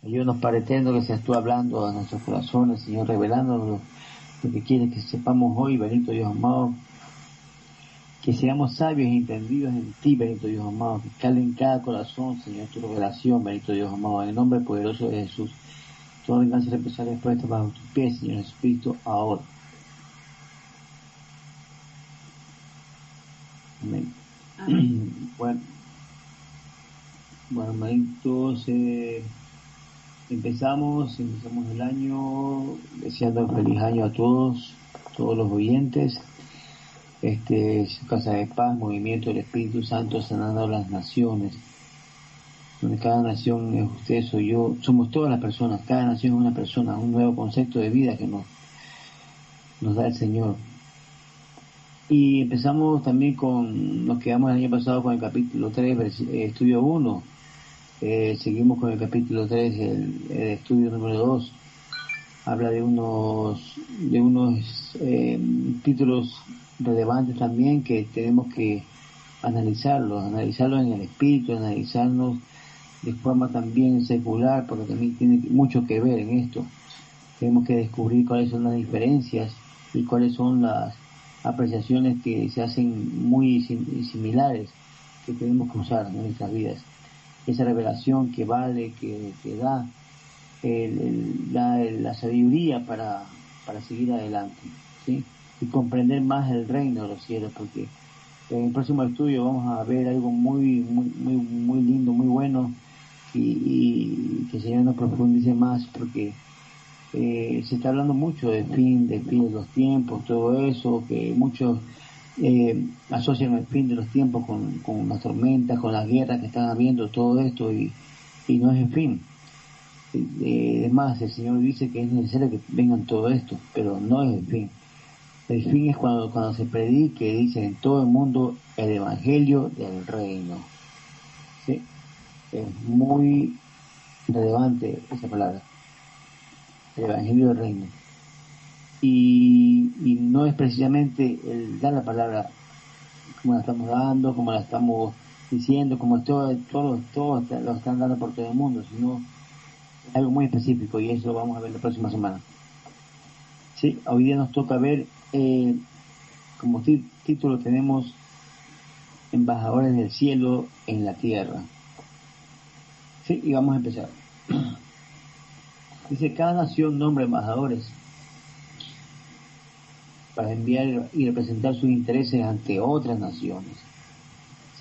Ayúdanos, Padre eterno, que seas tú hablando a nuestros corazones, Señor, revelándonos lo que quieres que sepamos hoy, bendito Dios amado, que seamos sabios e entendidos en ti, bendito Dios amado, que cale en cada corazón, Señor, tu revelación, bendito Dios amado, en el nombre poderoso de Jesús. Toda venganza y represalia puesta bajo tus pies, Señor Jesucristo, ahora. Amén. Amén. Bueno, hermanitos, empezamos el año deseando un feliz año a todos los oyentes. Su Casa de Paz, Movimiento del Espíritu Santo, sanando las naciones, donde cada nación es usted, soy yo, somos todas las personas, cada nación es una persona, un nuevo concepto de vida que nos da el Señor. Y empezamos también nos quedamos el año pasado con el capítulo 3, estudio 1, seguimos con el capítulo 3, el estudio número 2, habla de unos títulos relevantes también que tenemos que analizarlos en el espíritu, analizarnos de forma también secular, porque también tiene mucho que ver en esto. Tenemos que descubrir cuáles son las diferencias y cuáles son las apreciaciones que se hacen muy similares que tenemos que usar en nuestras vidas. Esa revelación que vale, que da la sabiduría para seguir adelante, ¿sí? Y comprender más el reino de los cielos, porque en el próximo estudio vamos a ver algo muy lindo, muy bueno, y que el Señor nos profundice más, porque se está hablando mucho del fin de los tiempos, todo eso, que muchos asocian el fin de los tiempos con las tormentas, con las guerras que están habiendo, todo esto, y no es el fin. Es más, el Señor dice que es necesario que vengan todo esto, pero no es el fin. El fin es cuando se predique, dice, en todo el mundo el evangelio del reino. ¿Sí? Es muy relevante esa palabra, el evangelio del reino. Y no es precisamente el dar la palabra como la estamos dando, como la estamos diciendo, como todos lo están dando por todo el mundo, sino algo muy específico, y eso lo vamos a ver la próxima semana. Sí, hoy día nos toca ver, como título tenemos Embajadores del Cielo en la Tierra. Sí, y vamos a empezar. Dice, cada nación nombra embajadores para enviar y representar sus intereses ante otras naciones.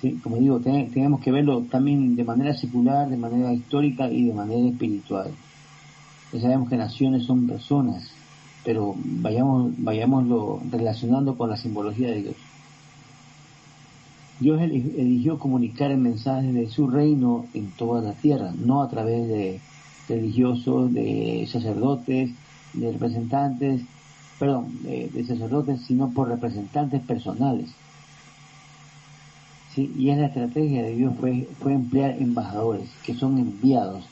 ¿Sí? Como digo, tenemos que verlo también de manera secular, de manera histórica y de manera espiritual. Ya sabemos que naciones son personas, pero vayámoslo relacionando con la simbología de Dios. Dios eligió comunicar el mensaje de su reino en toda la tierra, no a través de religiosos, de sacerdotes, de representantes, de sacerdotes, sino por representantes personales. ¿Sí? Y es la estrategia de Dios fue emplear embajadores, que son enviados.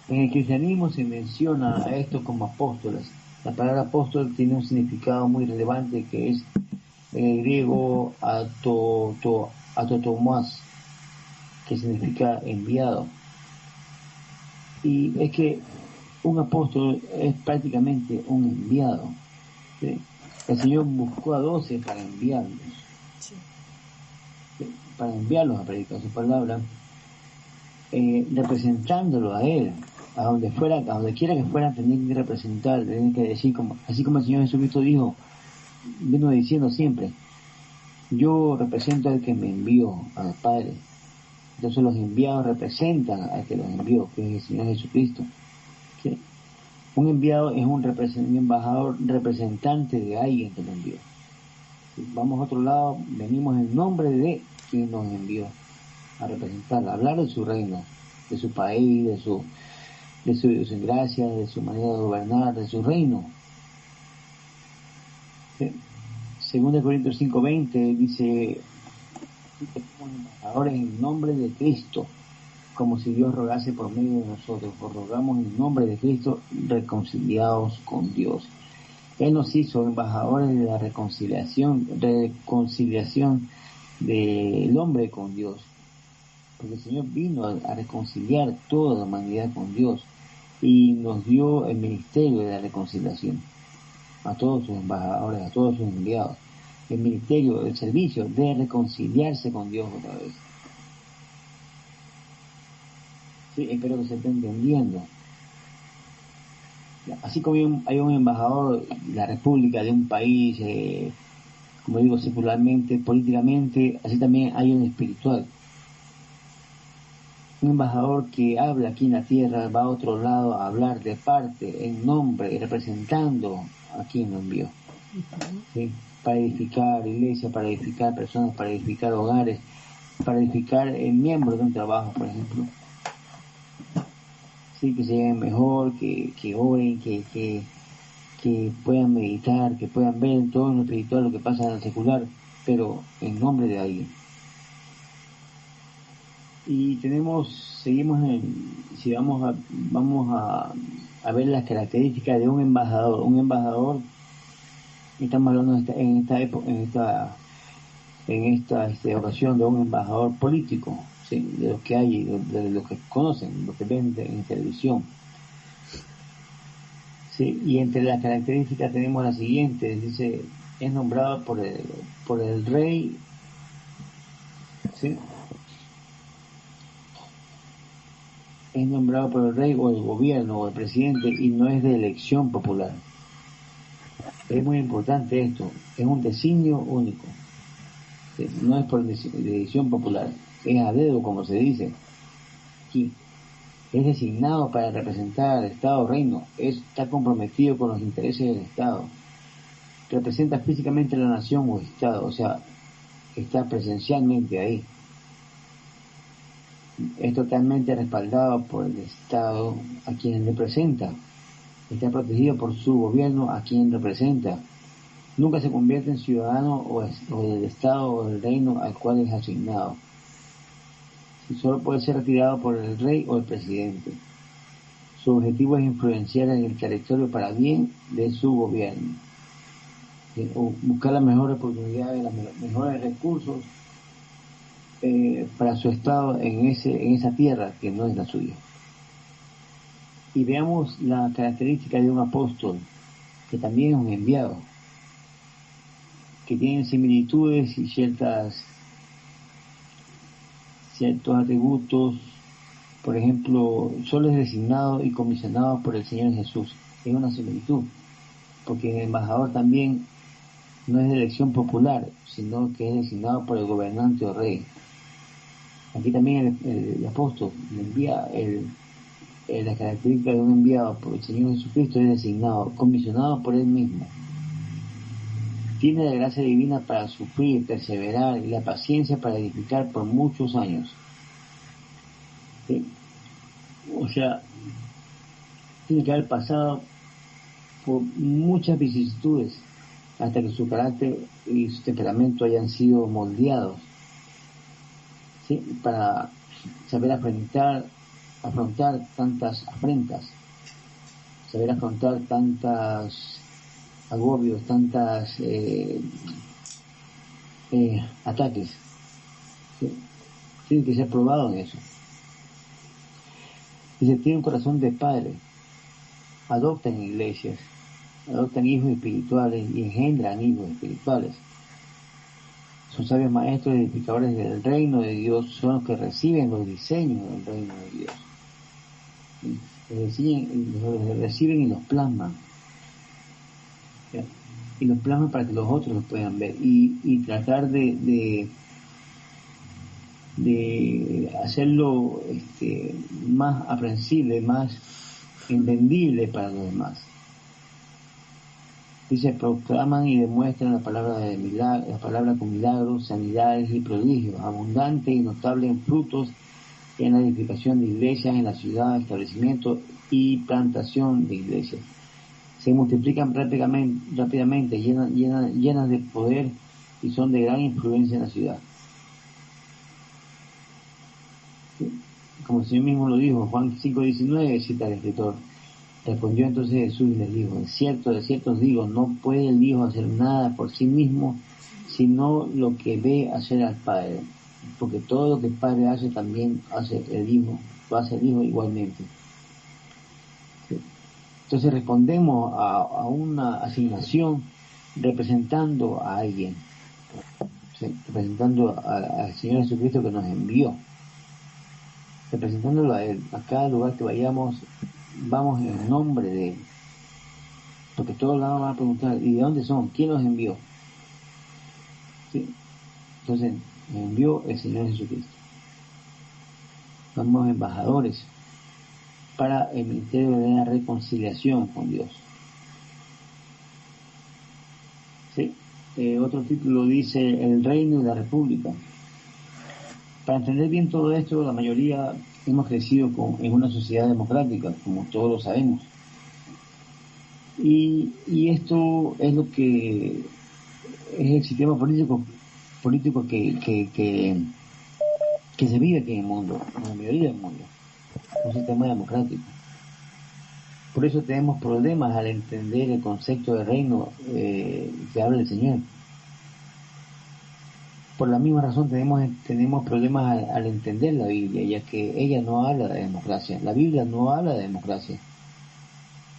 En el cristianismo se menciona a estos como apóstoles. La palabra apóstol tiene un significado muy relevante, que es en el griego atotomás, que significa enviado. Y es que un apóstol es prácticamente un enviado, ¿sí? El Señor buscó a 12 para enviarlos, ¿sí? Para enviarlos a predicar su palabra, representándolo a Él, a donde quiera que fueran, tenían que representar, tenían que decir, así como el Señor Jesucristo vino diciendo siempre: yo represento al que me envió, al Padre. Entonces los enviados representan al que los envió, que es el Señor Jesucristo. ¿Sí? Un enviado es un embajador representante de alguien que lo envió. Si vamos a otro lado, venimos en nombre de quien nos envió a representar, a hablar de su reino, de su país, de su gracia, de su manera de gobernar, de su reino. ¿Sí? 2 Corintios 5:20 dice: somos embajadores en nombre de Cristo, como si Dios rogase por medio de nosotros. Os rogamos en nombre de Cristo, reconciliados con Dios. Él nos hizo embajadores de la reconciliación del hombre con Dios. porque el Señor vino a reconciliar toda la humanidad con Dios y nos dio el ministerio de la reconciliación a todos sus embajadores, a todos sus enviados, el ministerio, el servicio de reconciliarse con Dios otra vez. Sí, espero que se esté entendiendo. Así como hay un embajador de la república de un país, como digo, secularmente, políticamente, así también hay un espiritual. Un embajador que habla aquí en la tierra va a otro lado a hablar de parte, en nombre, representando a quien lo envió. ¿Sí? Para edificar iglesias, para edificar personas, para edificar hogares, para edificar miembros de un trabajo, por ejemplo. Sí, que se lleven mejor, que oren, que puedan meditar, que puedan ver en todo lo espiritual lo que pasa en el secular, pero en nombre de alguien. Y si vamos a ver las características de un embajador. Un embajador, estamos hablando en esta ocasión de un embajador político, ¿sí? De los que hay, de los que conocen, los que ven en televisión. ¿Sí? Y entre las características tenemos las siguientes, dice, es nombrado por el rey, ¿sí? Es nombrado por el rey o el gobierno o el presidente y no es de elección popular. Es muy importante esto, es un designio único, ¿sí? No es por elección popular, es a dedo, como se dice aquí. Es designado para representar al Estado o reino, está comprometido con los intereses del Estado, representa físicamente la nación o Estado, o sea, está presencialmente ahí. Es totalmente respaldado por el Estado a quien representa, está protegido por su gobierno a quien representa. Nunca se convierte en ciudadano o del Estado o del reino al cual es asignado. Solo puede ser retirado por el rey o el presidente. Su objetivo es influenciar en el territorio para bien de su gobierno, o buscar las mejores oportunidades, los mejores recursos para su estado en esa tierra que no es la suya. Y veamos la característica de un apóstol, que también es un enviado, que tiene similitudes y ciertos atributos. Por ejemplo, solo es designado y comisionado por el Señor Jesús. Es una similitud, porque el embajador también no es de elección popular, sino que es designado por el gobernante o rey. Aquí también el apóstol envía la característica de un enviado por el Señor Jesucristo es designado, comisionado por él mismo. Tiene la gracia divina para sufrir, perseverar y la paciencia para edificar por muchos años. ¿Sí? O sea, tiene que haber pasado por muchas vicisitudes hasta que su carácter y su temperamento hayan sido moldeados, ¿sí? Para saber afrontar tantas afrentas, saber afrontar tantos agobios, tantas ataques, ¿sí? Tiene que ser probado en eso. Dice, tiene un corazón de padre, adoptan iglesias, adoptan hijos espirituales y engendran hijos espirituales. Son sabios maestros y edificadores del reino de Dios, son los que reciben los diseños del reino de Dios. Los reciben y los plasman. ¿Ya? Y los plasman para que los otros los puedan ver y tratar de hacerlo más aprensible, más entendible para los demás. Dice, proclaman y demuestran la palabra con milagros, sanidades y prodigios, abundante y notable en frutos en la edificación de iglesias en la ciudad, establecimiento y plantación de iglesias. Se multiplican rápidamente llenas de poder y son de gran influencia en la ciudad. Como el Señor mismo lo dijo, Juan 5:19, cita al escritor. Respondió entonces Jesús y les dijo, de cierto os digo, no puede el Hijo hacer nada por sí mismo, sino lo que ve hacer al Padre. porque todo lo que el Padre hace también hace el Hijo, lo hace el Hijo igualmente. ¿Sí? Entonces respondemos a una asignación representando a alguien, ¿sí? Representando al Señor Jesucristo que nos envió, representándolo a Él. A cada lugar que vayamos, vamos en el nombre de Él, porque todos lados van a preguntar, ¿y de dónde son? ¿Quién los envió? ¿Sí? Entonces, nos envió el Señor Jesucristo. Somos embajadores para el ministerio de la reconciliación con Dios. ¿Sí? Otro título dice el reino y la república. Para entender bien todo esto, la mayoría hemos crecido en una sociedad democrática, como todos lo sabemos. Y esto es lo que es el sistema político que se vive aquí en el mundo, en la mayoría del mundo, un sistema democrático. Por eso tenemos problemas al entender el concepto de reino que habla el Señor. Por la misma razón tenemos problemas al entender la Biblia, ya que ella no habla de democracia. La Biblia no habla de democracia.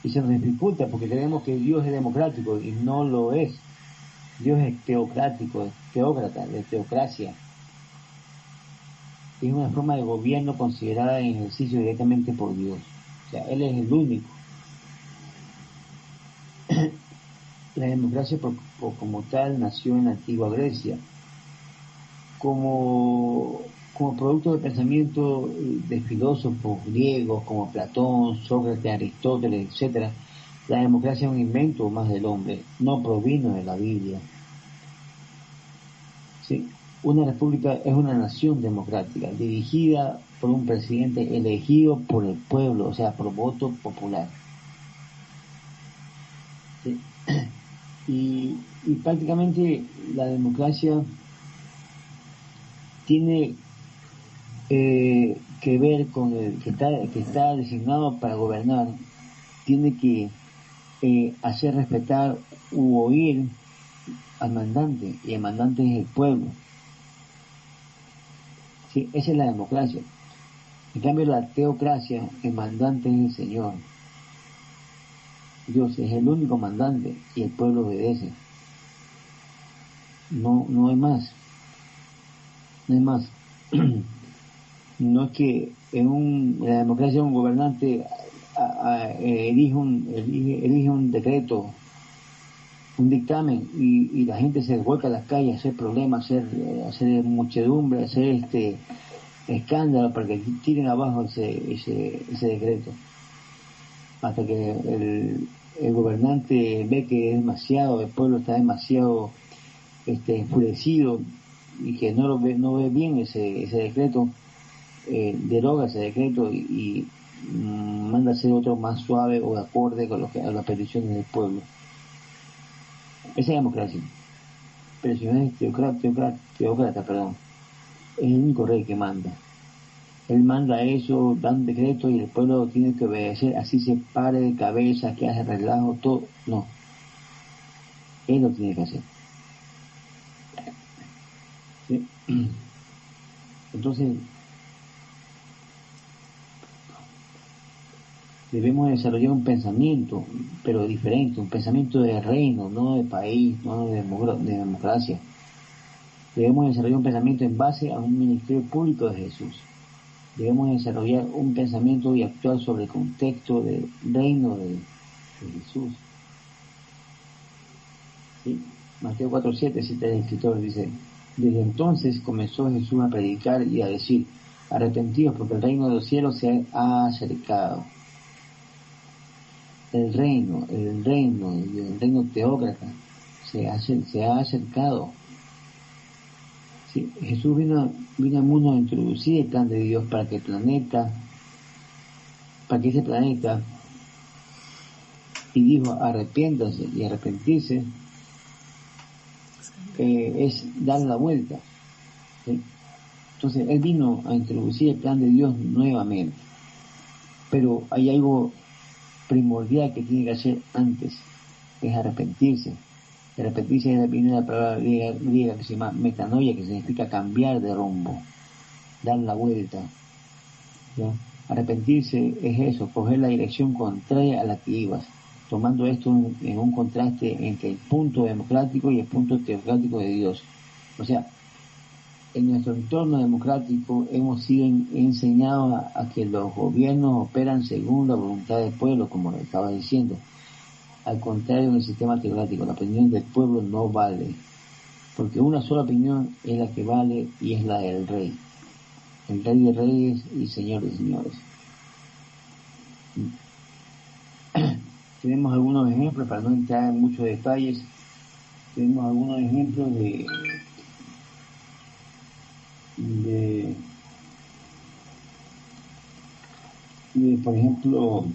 Y se nos dificulta porque creemos que Dios es democrático y no lo es. Dios es teocrático, es teócrata, de teocracia. Es una forma de gobierno considerada en ejercicio directamente por Dios. O sea, Él es el único. La democracia como tal nació en la antigua Grecia como producto del pensamiento de filósofos griegos como Platón, Sócrates, Aristóteles, etc. La democracia es un invento más del hombre, no provino de la Biblia. ¿Sí? Una república es una nación democrática dirigida por un presidente elegido por el pueblo, o sea, por voto popular. ¿Sí? Y prácticamente la democracia tiene que ver con el que está designado para gobernar, tiene que hacer respetar u oír al mandante, y el mandante es el pueblo. ¿Sí? Esa es la democracia. En cambio, la teocracia, el mandante es el Señor. Dios es el único mandante y el pueblo obedece. No hay más. No hay más. No es que en la democracia un gobernante elige un decreto, un dictamen, y la gente se vuelca a las calles a hacer problemas, hacer muchedumbre, hacer escándalo para que tiren abajo ese decreto, hasta que el gobernante ve que es demasiado, el pueblo está demasiado enfurecido y que no ve bien ese decreto, deroga ese decreto y manda a hacer otro más suave o de acorde con a las peticiones del pueblo. Esa es democracia. Pero el Señor es teócrata, es el único rey que manda. Él manda eso, da un decreto y el pueblo tiene que obedecer, así se pare de cabeza, que hace relajo, todo. No. Él lo tiene que hacer. ¿Sí? Entonces, debemos desarrollar un pensamiento, pero diferente, un pensamiento de reino, no de país, no de democracia. Debemos desarrollar un pensamiento en base a un ministerio público de Jesús. Debemos desarrollar un pensamiento y actuar sobre el contexto del reino de Jesús. ¿Sí? Mateo 4:7 cita el escritor, dice: desde entonces comenzó Jesús a predicar y a decir: arrepentidos, porque el reino de los cielos se ha acercado. El reino teócrata se ha acercado. ¿Sí? Jesús vino al mundo a introducir el plan de Dios para que ese planeta, y dijo arrepiéntanse, y arrepentirse es dar la vuelta. ¿Sí? Entonces Él vino a introducir el plan de Dios nuevamente, pero hay algo primordial que tiene que hacer antes, es arrepentirse. De repetirse viene la palabra griega que se llama metanoia, que significa cambiar de rumbo, dar la vuelta, ¿ya? Arrepentirse es eso, coger la dirección contraria a la que ibas, tomando esto en un contraste entre el punto democrático y el punto teocrático de Dios. O sea, en nuestro entorno democrático hemos sido enseñados a que los gobiernos operan según la voluntad del pueblo, como lo estaba diciendo. Al contrario, en el sistema teocrático, la opinión del pueblo no vale, porque una sola opinión es la que vale y es la del rey. El rey de reyes y señor de señores. Tenemos algunos ejemplos, para no entrar en muchos detalles, tenemos algunos ejemplos de por ejemplo,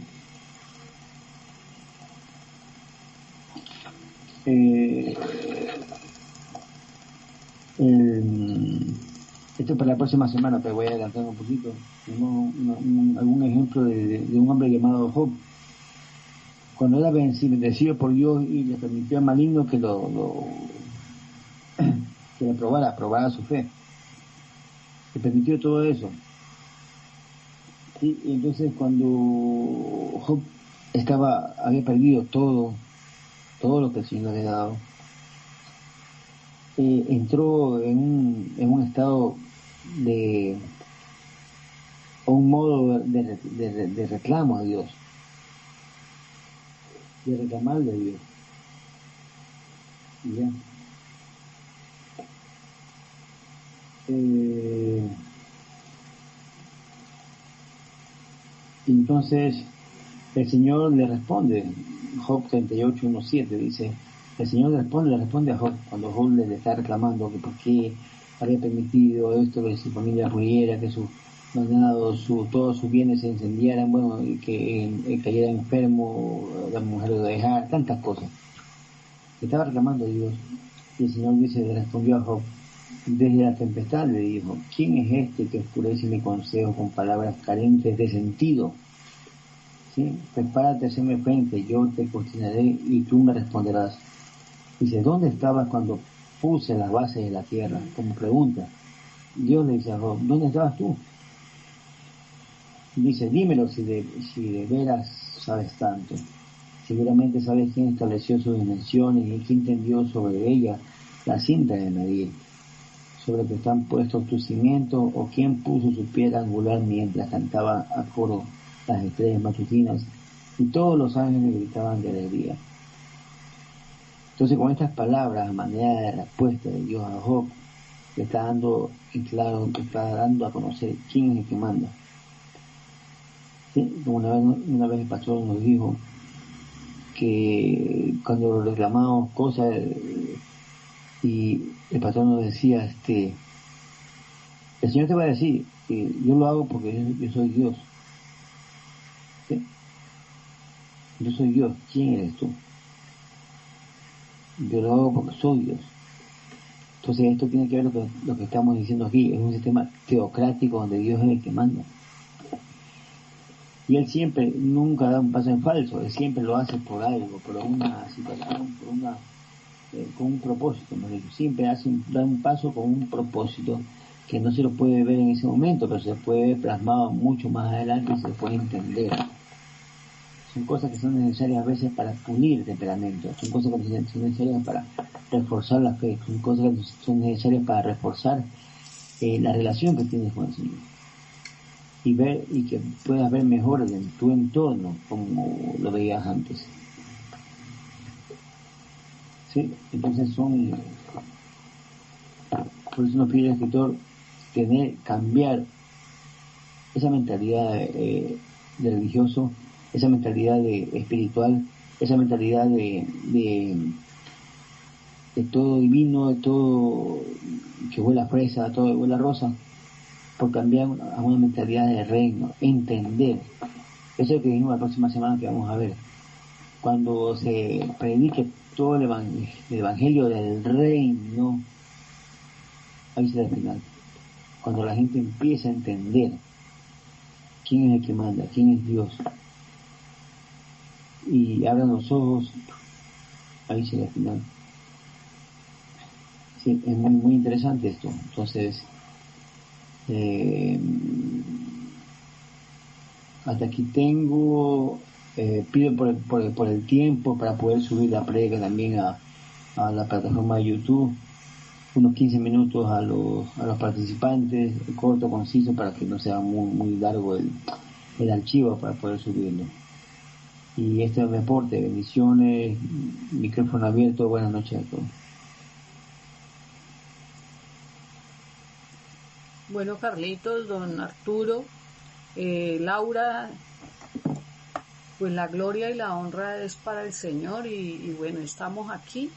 esto es para la próxima semana, pero voy a adelantar un poquito. Tenemos algún ejemplo de un hombre llamado Job. Cuando era bendecido por Dios y le permitió al maligno que que le probara su fe. Le permitió todo eso. Sí, y entonces cuando Job había perdido todo lo que el Señor le había dado, entró en un estado o un modo de reclamo a Dios, de reclamarle a Dios. ¿Ya? Entonces el Señor le responde, Job 38:1-7 dice, el Señor le responde a Job cuando Job le está reclamando que por qué había permitido esto, que su familia muriera, que sus ganados, todos sus bienes se incendiaran, bueno, y que cayera enfermo, la mujer lo dejara, tantas cosas. Estaba reclamando a Dios y el Señor le respondió a Job, desde la tempestad le dijo, ¿quién es este que oscurece mi consejo con palabras carentes de sentido? ¿Sí? Prepárate a hacerme frente, yo te cuestionaré y tú me responderás. Dice, ¿dónde estabas cuando puse las bases de la tierra? Como pregunta. Dios le dice a Job, ¿dónde estabas tú? Dice, dímelo si de veras sabes tanto. Seguramente sabes quién estableció sus dimensiones y quién tendió sobre ella la cinta de medir, sobre que están puestos tus cimientos, o quién puso su piedra angular mientras cantaba a coro las estrellas matutinas y todos los ángeles gritaban de alegría. Entonces, con estas palabras, a manera de respuesta de Dios a Job, le está dando en claro, le está dando a conocer quién es el que manda. ¿Sí? Como una vez el pastor nos dijo que cuando reclamábamos cosas y el pastor nos decía, el Señor te va a decir que yo lo hago porque yo soy Dios. ¿Sí? Yo soy Dios, ¿quién eres tú? Yo lo hago porque soy Dios. Entonces esto tiene que ver con lo que estamos diciendo aquí, es un sistema teocrático donde Dios es el que manda. Y Él siempre, nunca da un paso en falso, Él siempre lo hace por algo, por una situación, con un propósito, siempre da un paso con un propósito que no se lo puede ver en ese momento, pero se puede ver plasmado mucho más adelante y se puede entender. Son cosas que son necesarias a veces para pulir el temperamento, son cosas que son necesarias para reforzar la fe, son cosas que son necesarias para reforzar la relación que tienes con el Señor. Y que puedas ver mejor en tu entorno como lo veías antes. ¿Sí? Entonces por eso nos pide el escritor cambiar esa mentalidad de religioso, esa mentalidad de espiritual, esa mentalidad de todo divino, de todo que huele a fresa, todo que huele a rosa, por cambiar a una mentalidad de reino, entender. Eso es lo que dijimos la próxima semana que vamos a ver. Cuando se predique todo el evangelio del reino, ahí será el final. Cuando la gente empieza a entender quién es el que manda, quién es Dios, y abran los ojos, ahí será el final. Sí, es muy, muy interesante esto. Entonces, eh, hasta aquí tengo, pido por el tiempo para poder subir la predica también a la plataforma de YouTube, unos 15 minutos a los participantes, corto, conciso, para que no sea muy, muy largo el archivo para poder subirlo. Y este es mi aporte, bendiciones, micrófono abierto, buenas noches a todos. Bueno, Carlitos, don Arturo, Laura, pues la gloria y la honra es para el Señor y bueno, estamos aquí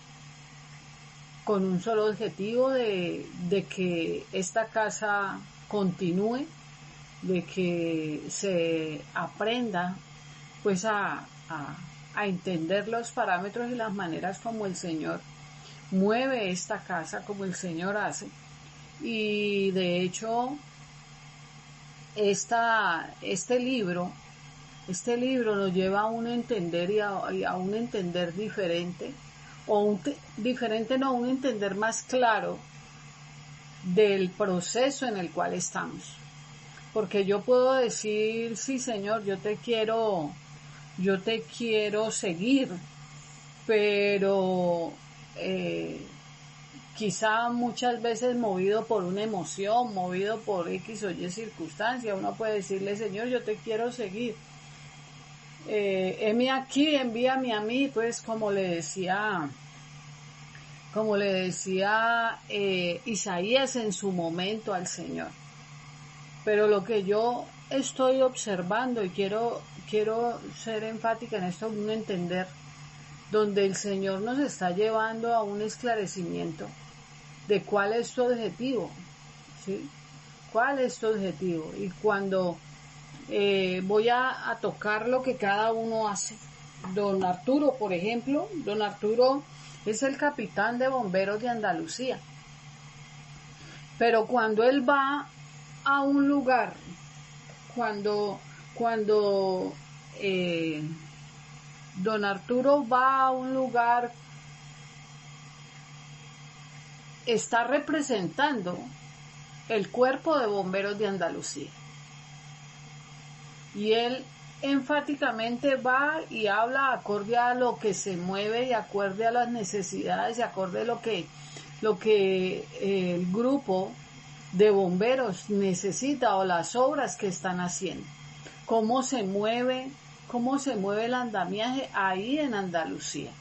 con un solo objetivo de que esta casa continúe, de que se aprenda pues a entender los parámetros y las maneras como el Señor mueve esta casa, como el Señor hace. Y de hecho, este libro nos lleva a un entender y a un entender diferente, un entender más claro del proceso en el cual estamos. Porque yo puedo decir, sí, Señor, yo te quiero seguir, pero quizá muchas veces movido por una emoción, movido por X o Y circunstancia, uno puede decirle, Señor, yo te quiero seguir. Heme aquí, envíame a mí, pues como le decía Isaías en su momento al Señor. Pero lo que yo estoy observando, y quiero ser enfática en esto, un entender, donde el Señor nos está llevando a un esclarecimiento de cuál es tu objetivo, ¿sí? ¿Cuál es tu objetivo? Y cuando voy a tocar lo que cada uno hace. Don Arturo, por ejemplo, don Arturo es el capitán de bomberos de Andalucía. Pero cuando él va a un lugar, cuando don Arturo va a un lugar, está representando el cuerpo de bomberos de Andalucía. Y él enfáticamente va y habla acorde a lo que se mueve y acorde a las necesidades y acorde a lo que el grupo de bomberos necesita o las obras que están haciendo. Cómo se mueve el andamiaje ahí en Andalucía.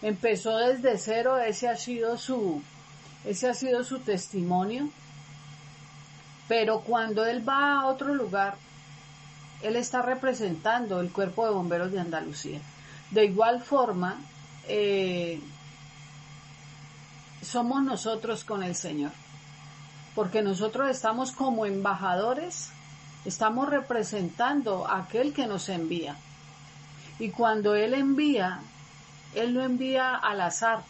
Empezó desde cero, ese ha sido su testimonio. Pero cuando él va a otro lugar, él está representando el cuerpo de bomberos de Andalucía. De igual forma, somos nosotros con el Señor, porque nosotros estamos como embajadores, estamos representando a aquel que nos envía. Y cuando Él envía, Él no envía al azar.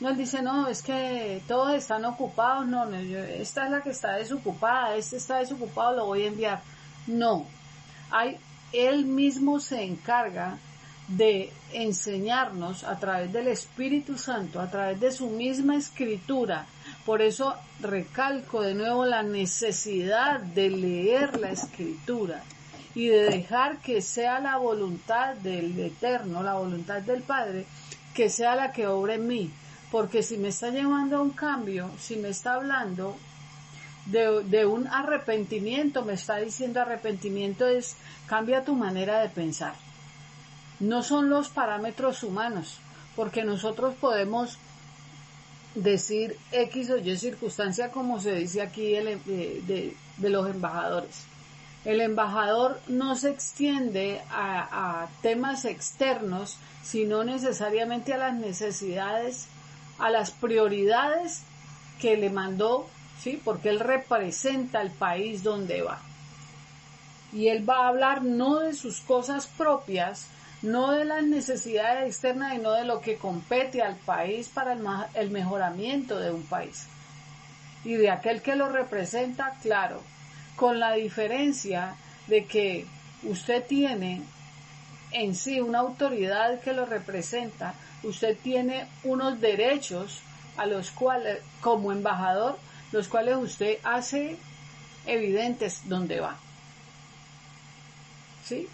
No, Él dice, no, es que todos están ocupados, no, esta es la que está desocupada, este está desocupado, lo voy a enviar. No, Él mismo se encarga de enseñarnos a través del Espíritu Santo, a través de su misma escritura. Por eso recalco de nuevo la necesidad de leer la escritura y de dejar que sea la voluntad del Eterno, la voluntad del Padre, que sea la que obre en mí. Porque si me está llevando a un cambio, si me está hablando de un arrepentimiento, me está diciendo arrepentimiento es cambia tu manera de pensar. No son los parámetros humanos, porque nosotros podemos decir X o Y circunstancia, como se dice aquí de los embajadores. El embajador no se extiende a temas externos, sino necesariamente a las necesidades, a las prioridades que le mandó, ¿sí? Porque él representa el país donde va. Y él va a hablar no de sus cosas propias, no de las necesidades externas y no de lo que compete al país para el mejoramiento de un país. Y de aquel que lo representa, claro, con la diferencia de que usted tiene en sí una autoridad que lo representa, usted tiene unos derechos a los cuales, como embajador, los cuales usted hace evidentes donde va. ¿Sí?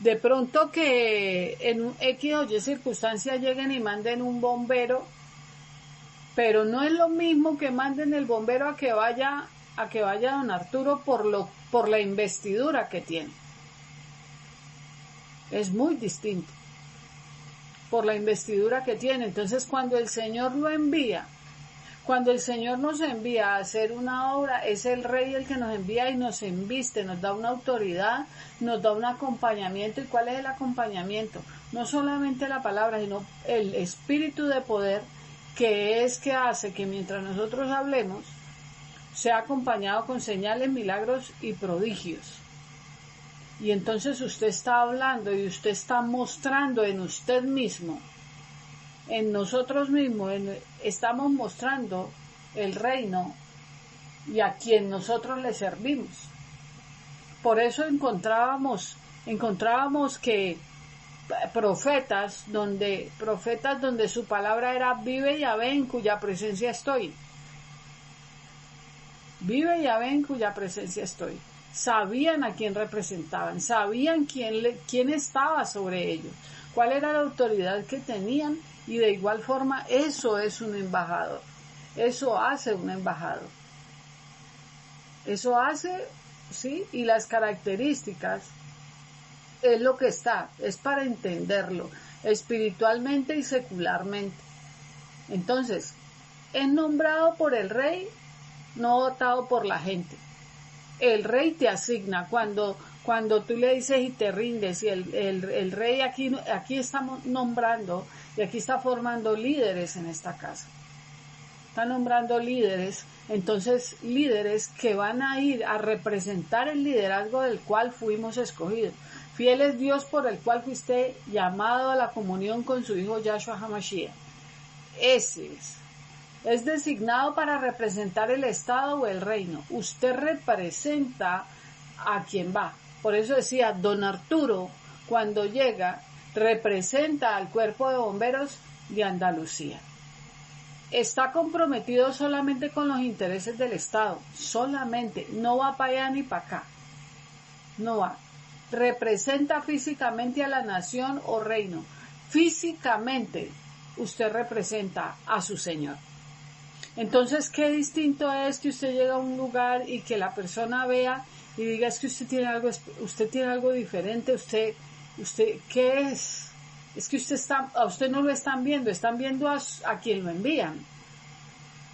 De pronto que en X o Y circunstancia lleguen y manden un bombero, pero no es lo mismo que manden el bombero a que vaya don Arturo por la investidura que tiene. Es muy distinto por la investidura que tiene. Entonces, cuando el Señor lo envía, cuando el Señor nos envía a hacer una obra, es el Rey el que nos envía y nos embiste, nos da una autoridad, nos da un acompañamiento. ¿Y cuál es el acompañamiento? No solamente la palabra, sino el espíritu de poder, que hace que mientras nosotros hablemos, sea acompañado con señales, milagros y prodigios. Y entonces usted está hablando y usted está mostrando en usted mismo, en nosotros mismos, estamos mostrando el reino y a quien nosotros le servimos. Por eso encontrábamos que profetas donde su palabra era vive Yahvé en cuya presencia estoy. Vive Yahvé en cuya presencia estoy. Sabían a quién representaban, sabían quién estaba sobre ellos, cuál era la autoridad que tenían, y de igual forma eso es un embajador, eso hace un embajador, eso hace, ¿sí? Y las características es lo que es para entenderlo espiritualmente y secularmente. Entonces, es nombrado por el Rey, no votado por la gente. El Rey te asigna cuando tú le dices y te rindes, y el Rey aquí estamos nombrando y aquí está formando líderes en esta casa. Está nombrando líderes, entonces líderes que van a ir a representar el liderazgo del cual fuimos escogidos. Fiel es Dios por el cual fuiste llamado a la comunión con su Hijo Yahshua HaMashiach. Ese es designado para representar el Estado o el reino. Usted representa a quien va. Por eso decía, don Arturo, cuando llega, representa al cuerpo de bomberos de Andalucía. Está comprometido solamente con los intereses del Estado, solamente, no va para allá ni para acá, no va. Representa físicamente a la nación o reino. Físicamente, usted representa a su Señor. Entonces, qué distinto es que usted llegue a un lugar y que la persona vea y diga, es que usted tiene algo diferente, usted, ¿qué es? Es que a usted no lo están viendo a quien lo envían.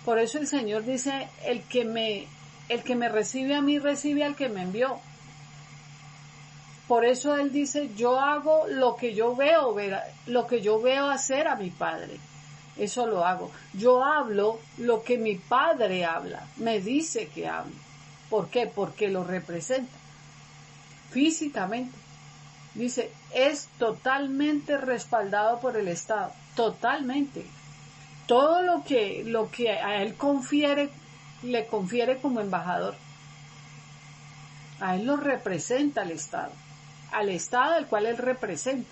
Por eso el Señor dice, el que me recibe a mí, recibe al que me envió. Por eso Él dice, yo hago lo que yo veo hacer a mi Padre. Eso lo hago. Yo hablo lo que mi Padre habla. Me dice que hablo. ¿Por qué? Porque lo representa. Físicamente. Dice, es totalmente respaldado por el Estado. Totalmente. Todo lo que a él le confiere como embajador. A él lo representa el Estado. Al Estado al cual él representa.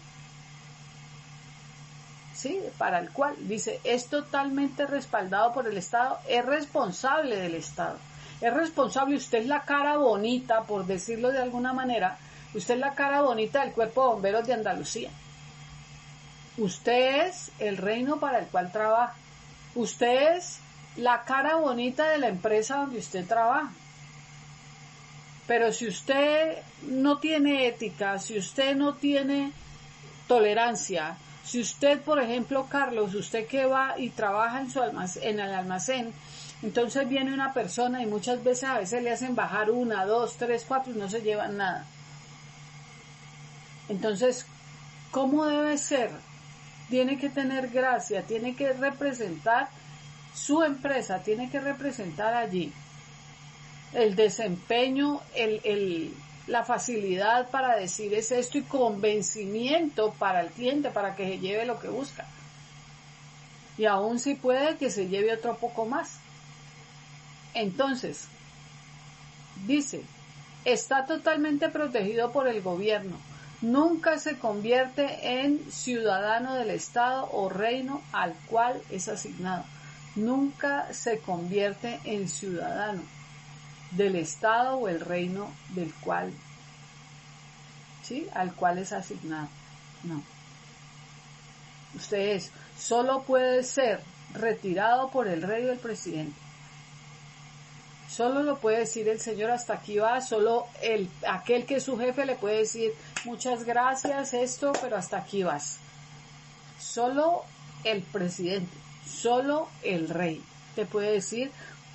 ¿Sí? Para el cual, dice, es totalmente respaldado por el Estado, es responsable del Estado. Es responsable, usted es la cara bonita, por decirlo de alguna manera, usted es la cara bonita del Cuerpo de Bomberos de Andalucía. Usted es el reino para el cual trabaja. Usted es la cara bonita de la empresa donde usted trabaja. Pero si usted no tiene ética, si usted no tiene tolerancia, si usted, por ejemplo, Carlos, usted que va y trabaja en el almacén, entonces viene una persona y muchas veces a veces le hacen bajar 1, 2, 3, 4 y no se llevan nada. Entonces, ¿cómo debe ser? Tiene que tener gracia, tiene que representar su empresa, tiene que representar allí el desempeño, la facilidad para decir es esto y convencimiento para el cliente para que se lleve lo que busca. Y aún si puede que se lleve otro poco más. Entonces, dice, está totalmente protegido por el gobierno. Nunca se convierte en ciudadano del Estado o reino al cual es asignado. nunca se convierte en ciudadano del Estado o el reino del cual, ¿sí?, al cual es asignado. No. Usted solo puede ser retirado por el rey o el presidente. Solo lo puede decir el Señor, hasta aquí va. Solo aquel que es su jefe le puede decir, muchas gracias, esto, pero hasta aquí vas. Solo el presidente, solo el rey te puede decir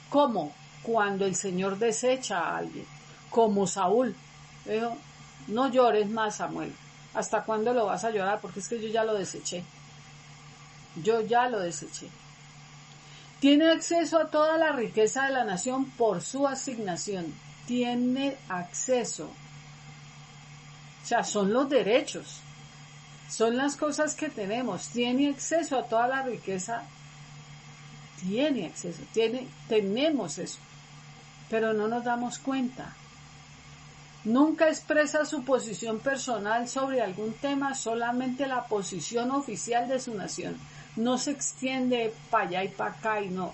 cómo, cuando el Señor desecha a alguien, como Saúl. Dijo, no llores más, Samuel. ¿Hasta cuándo lo vas a llorar? Porque es que yo ya lo deseché. Yo ya lo deseché. Tiene acceso a toda la riqueza de la nación por su asignación. Tiene acceso. O sea, son los derechos. Son las cosas que tenemos. Tiene acceso a toda la riqueza. Tiene acceso. Tenemos eso. Pero no nos damos cuenta. Nunca expresa su posición personal sobre algún tema, solamente la posición oficial de su nación. No se extiende para allá y para acá y no.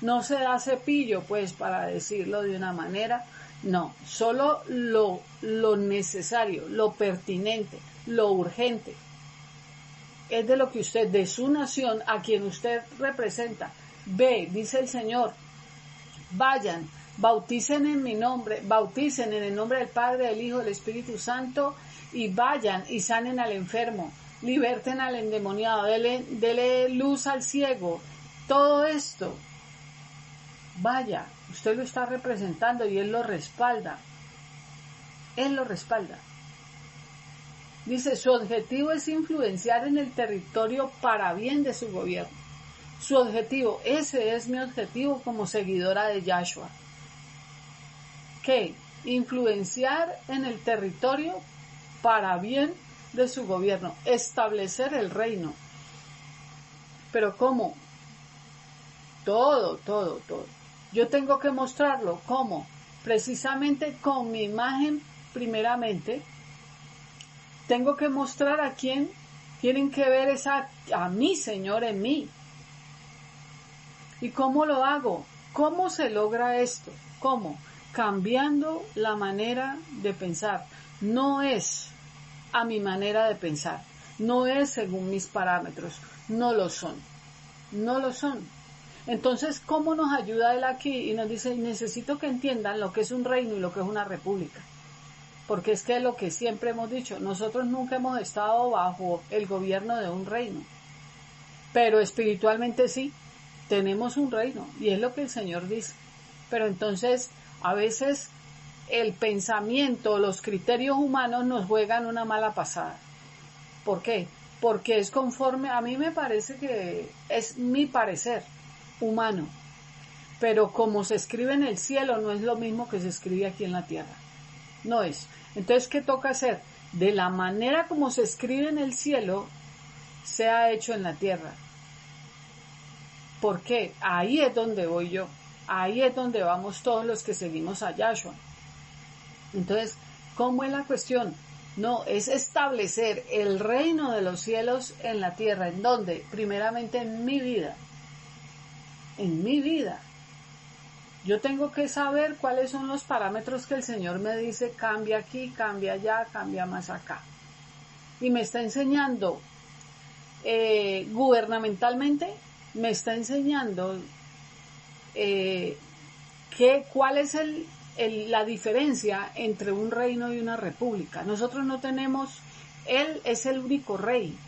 No se da cepillo, pues, para decirlo de una manera. No, solo lo necesario, lo pertinente, lo urgente. Es de lo que usted, de su nación, a quien usted representa. Ve, dice el Señor, vayan, bauticen en mi nombre, bauticen en el nombre del Padre, del Hijo, del Espíritu Santo, y vayan y sanen al enfermo, liberten al endemoniado, dele luz al ciego. Todo esto, vaya, usted lo está representando y Él lo respalda. Él lo respalda. Dice, su objetivo es influenciar en el territorio para bien de su gobierno. Su objetivo, ese es mi objetivo como seguidora de Yahshua. ¿Qué? Influenciar en el territorio para bien de su gobierno, establecer el reino. ¿Pero cómo? Todo. Yo tengo que mostrarlo. ¿Cómo? Precisamente con mi imagen, primeramente. Tengo que mostrar a quién tienen que ver a mi Señor en mí. ¿Y cómo lo hago? ¿Cómo se logra esto? ¿Cómo? Cambiando la manera de pensar. No es a mi manera de pensar. No es según mis parámetros. No lo son. Entonces, ¿cómo nos ayuda Él aquí? Y nos dice, necesito que entiendan lo que es un reino y lo que es una república. Porque es que lo que siempre hemos dicho, nosotros nunca hemos estado bajo el gobierno de un reino. Pero espiritualmente sí, tenemos un reino. Y es lo que el Señor dice. Pero entonces, a veces el pensamiento, los criterios humanos nos juegan una mala pasada. ¿Por qué? Porque es conforme, a mí me parece que es mi parecer humano, pero como se escribe en el cielo no es lo mismo que se escribe aquí en la tierra, no es. Entonces, ¿qué toca hacer? De la manera como se escribe en el cielo, se ha hecho en la tierra. ¿Por qué? Ahí es donde voy yo, ahí es donde vamos todos los que seguimos a Yahshua. Entonces, ¿cómo es la cuestión? No, es establecer el reino de los cielos en la tierra. ¿En dónde? Primeramente en mi vida. En mi vida. Yo tengo que saber cuáles son los parámetros que el Señor me dice, cambia aquí, cambia allá, cambia más acá. Y me está enseñando gubernamentalmente, me está enseñando cuál es la diferencia entre un reino y una república. Nosotros no tenemos, Él es el único rey,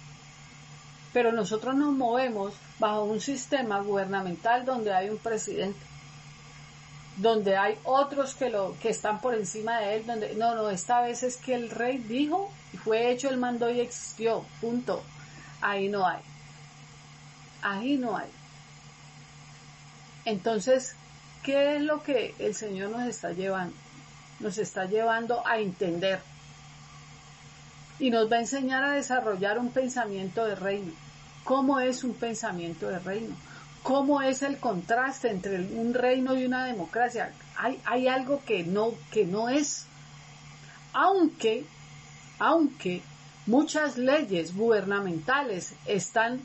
pero nosotros nos movemos bajo un sistema gubernamental donde hay un presidente, donde hay otros que están por encima de él, donde no, esta vez es que el rey dijo, y fue hecho, él mandó y existió, punto. Ahí no hay. Entonces, ¿qué es lo que el Señor nos está llevando? Nos está llevando a entender y nos va a enseñar a desarrollar un pensamiento de reino. ¿Cómo es un pensamiento de reino? ¿Cómo es el contraste entre un reino y una democracia? Hay algo que no es. Aunque muchas leyes gubernamentales están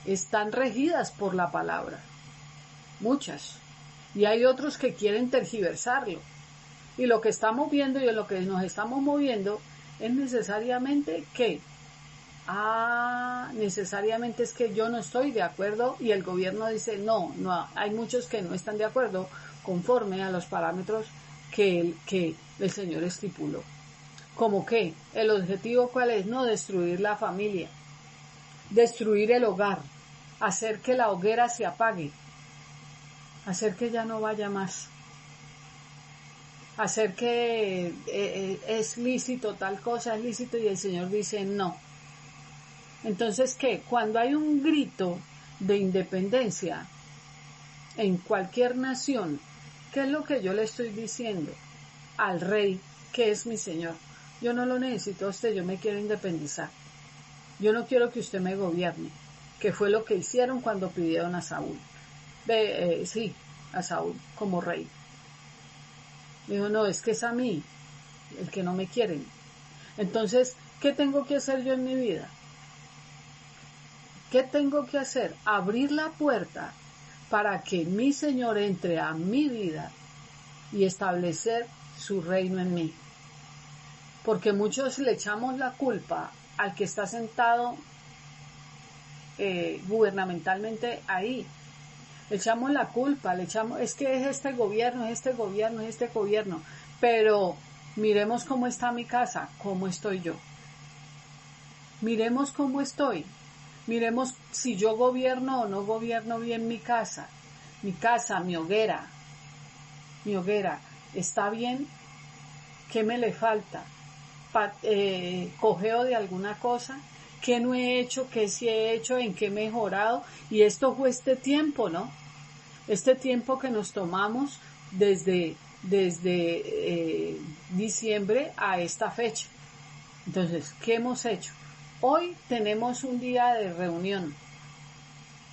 están regidas por la palabra, muchas, y hay otros que quieren tergiversarlo, y lo que estamos viendo y en lo que nos estamos moviendo es necesariamente que necesariamente es que yo no estoy de acuerdo y el gobierno dice no, hay muchos que no están de acuerdo conforme a los parámetros que el Señor estipuló. ¿Cómo qué? ¿El objetivo cuál es? No destruir la familia, destruir el hogar, hacer que la hoguera se apague, hacer que ya no vaya más, hacer que es lícito tal cosa, es lícito y el Señor dice no. Entonces, ¿qué? Cuando hay un grito de independencia en cualquier nación, ¿qué es lo que yo le estoy diciendo al rey que es mi Señor? Yo no lo necesito a usted, yo me quiero independizar. Yo no quiero que usted me gobierne, que fue lo que hicieron cuando pidieron a Saúl. A Saúl como rey. Dijo, no, es que es a mí el que no me quieren. Entonces, ¿qué tengo que hacer yo en mi vida? ¿Qué tengo que hacer? Abrir la puerta para que mi Señor entre a mi vida y establecer su reino en mí. Porque muchos le echamos la culpa al que está sentado gubernamentalmente ahí. Le echamos la culpa, es que es este gobierno, es este gobierno, es este gobierno. Pero miremos cómo está mi casa, cómo estoy yo. Miremos cómo estoy. Miremos si yo gobierno o no gobierno bien mi casa, mi hoguera. Mi hoguera, ¿está bien? ¿Qué me le falta? ¿Cojeo de alguna cosa? ¿Qué no he hecho? ¿Qué sí he hecho? ¿En qué he mejorado? Y esto fue este tiempo, ¿no? Este tiempo que nos tomamos desde diciembre a esta fecha. Entonces, ¿qué hemos hecho? Hoy tenemos un día de reunión.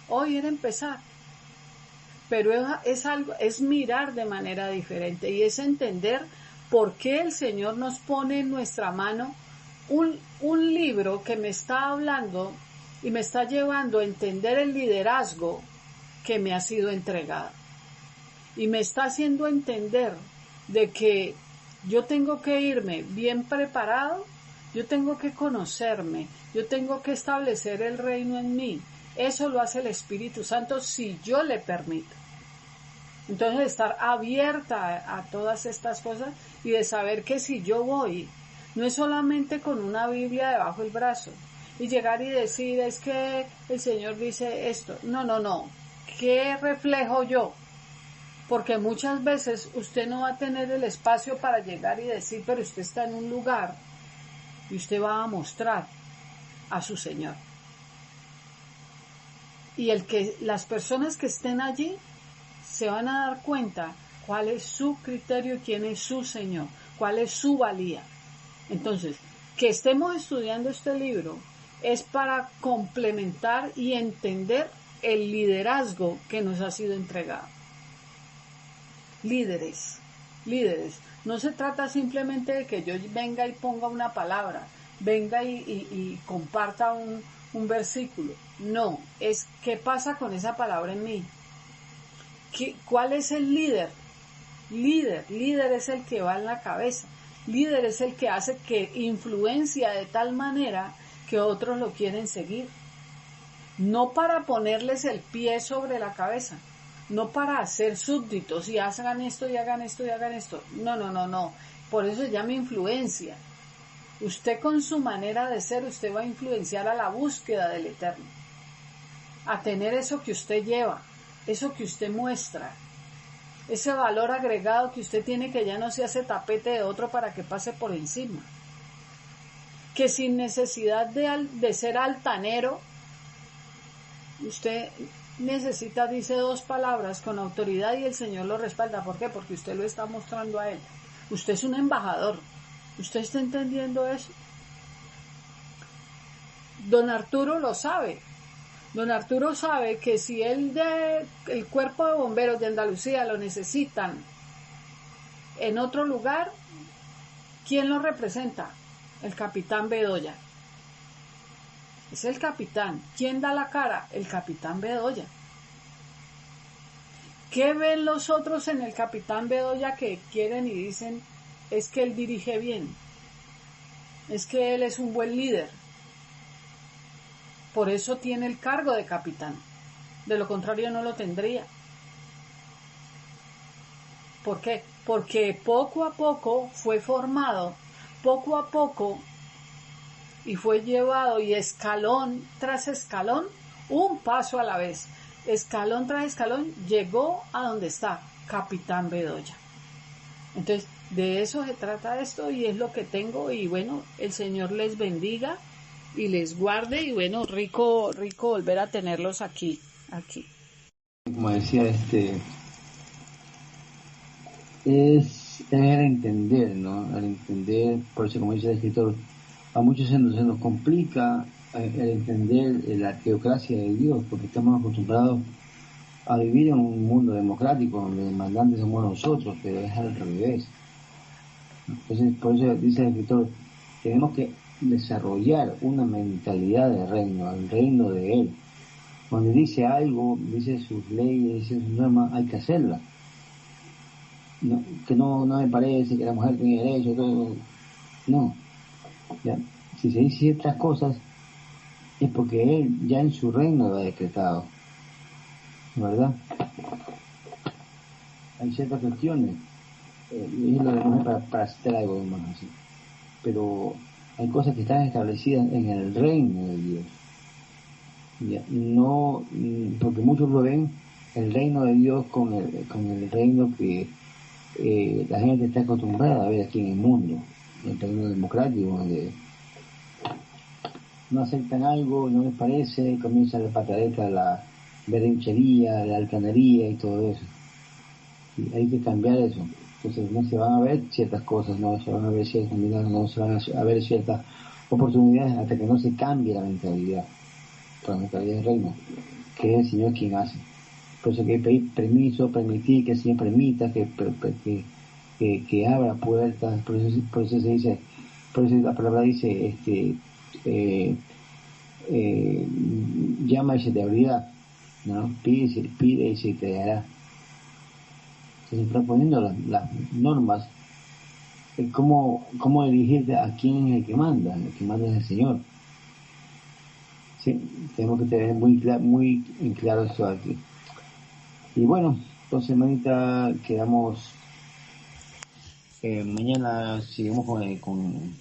Hoy era empezar. Pero es mirar de manera diferente y es entender por qué el Señor nos pone en nuestra mano un libro que me está hablando y me está llevando a entender el liderazgo que me ha sido entregado. Y me está haciendo entender de que yo tengo que irme bien preparado, yo tengo que conocerme, yo tengo que establecer el reino en mí. Eso lo hace el Espíritu Santo si yo le permito. Entonces estar abierta a todas estas cosas y de saber que si yo voy, no es solamente con una Biblia debajo del brazo y llegar y decir es que el Señor dice esto. No. ¿Qué reflejo yo? Porque muchas veces usted no va a tener el espacio para llegar y decir, pero usted está en un lugar y usted va a mostrar a su Señor. Y las personas que estén allí se van a dar cuenta cuál es su criterio y quién es su Señor, cuál es su valía. Entonces, que estemos estudiando este libro es para complementar y entender el liderazgo que nos ha sido entregado. Líderes. No se trata simplemente de que yo venga y ponga una palabra, venga y comparta un versículo. No, es qué pasa con esa palabra en mí. ¿Cuál es el líder? Líder es el que va en la cabeza. Líder es el que hace que influencia de tal manera que otros lo quieren seguir. No para ponerles el pie sobre la cabeza, no para hacer súbditos y hagan esto y hagan esto y hagan esto. No. Por eso se llama influencia. Usted con su manera de ser, usted va a influenciar a la búsqueda del Eterno. A tener eso que usted lleva, eso que usted muestra. Ese valor agregado que usted tiene que ya no se hace tapete de otro para que pase por encima. Que sin necesidad de ser altanero, usted necesita, dice 2 palabras con autoridad y el Señor lo respalda. ¿Por qué? Porque usted lo está mostrando a Él. Usted es un embajador. ¿Usted está entendiendo eso? Don Arturo lo sabe. Don Arturo sabe que si el cuerpo de bomberos de Andalucía lo necesitan en otro lugar, ¿quién lo representa? El capitán Bedoya. es el capitán. ¿Quién da la cara? El capitán Bedoya. ¿Qué ven los otros en el capitán Bedoya que quieren y dicen, es que él dirige bien, es que él es un buen líder? Por eso tiene el cargo de capitán. De lo contrario no lo tendría. ¿Por qué? Porque poco a poco fue formado, poco a poco, y fue llevado, y escalón tras escalón, un paso a la vez, escalón tras escalón, llegó a donde está, capitán Bedoya. Entonces, de eso se trata esto, y es lo que tengo, y bueno, el Señor les bendiga y les guarde, y bueno, rico volver a tenerlos aquí. Como decía, es el entender, ¿no? Al entender, por eso como dice el escritor, a muchos se nos complica el entender la teocracia de Dios, porque estamos acostumbrados a vivir en un mundo democrático donde los mandantes somos nosotros, pero es al revés. Entonces, por eso dice el escritor, tenemos que desarrollar una mentalidad de reino, el reino de Él. Cuando dice algo, dice sus leyes, dice sus normas, hay que hacerlas. No, que no me parece que la mujer tiene derecho, todo. No. ¿Ya? Si se dice ciertas cosas, es porque Él ya en su reino lo ha decretado. ¿Verdad? Hay ciertas cuestiones, y es lo de mujer para citar algo más así. Pero hay cosas que están establecidas en el reino de Dios. ¿Ya? No, porque muchos lo ven el reino de Dios con el reino que la gente está acostumbrada a ver aquí en el mundo, el reino democrático, donde no aceptan algo, no les parece, comienza la patadeta, la berrinchería, la altanería y todo eso. Y hay que cambiar eso. Entonces no se van a ver ciertas cosas, no se van a ver ciertas miradas, no se van a ver ciertas oportunidades hasta que no se cambie la mentalidad del reino, que es el Señor quien hace. Por eso que hay que pedir permiso, permitir que el Señor permita que abra puertas. Por eso se dice, por eso la palabra dice, llama y se te abrirá, ¿no? Pide y se te dará. Se está poniendo las normas, cómo dirigirte a quién es el que manda es el Señor. Sí, tenemos que tener muy en claro eso aquí. Y bueno, entonces mañana quedamos, mañana seguimos con